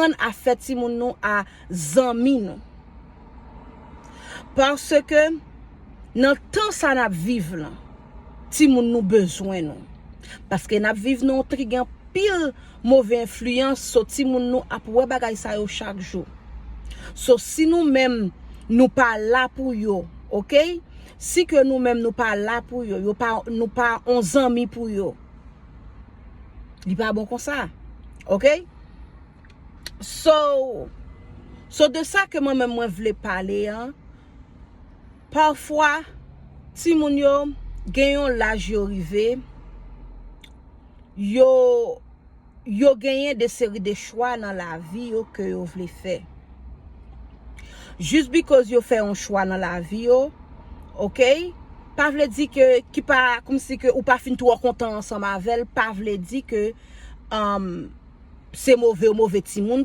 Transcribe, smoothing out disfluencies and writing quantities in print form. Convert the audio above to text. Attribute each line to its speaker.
Speaker 1: apprendre à faire ti moun nou à zanmi nou. Parce que dans le temps ça n'a vivre là, ti moun nou besoin nou. Parce que n'a vivre non trigan pile mauvaise influence sur ti moun nou ap wè bagay sa yo chaque jour. So si nous même nous pas là pour yo, OK? Si que nous même nous pas là pour yo, nous pas 11 amis pour yo. Li pas bon comme ça. OK? So de ça que moi-même moi voulais parler hein. Parfois ti moun yo genyon l'âge yo rivé, yo genyen des séries de choix dans la vie yo que yo vle faire. Juste because yo fait un choix dans la vie yo, OK? Pas vle dire que qui pas comme si que ou pas fin trop content ensemble avec, pas vle dire que c'est mauvais ou mauvais ti moun.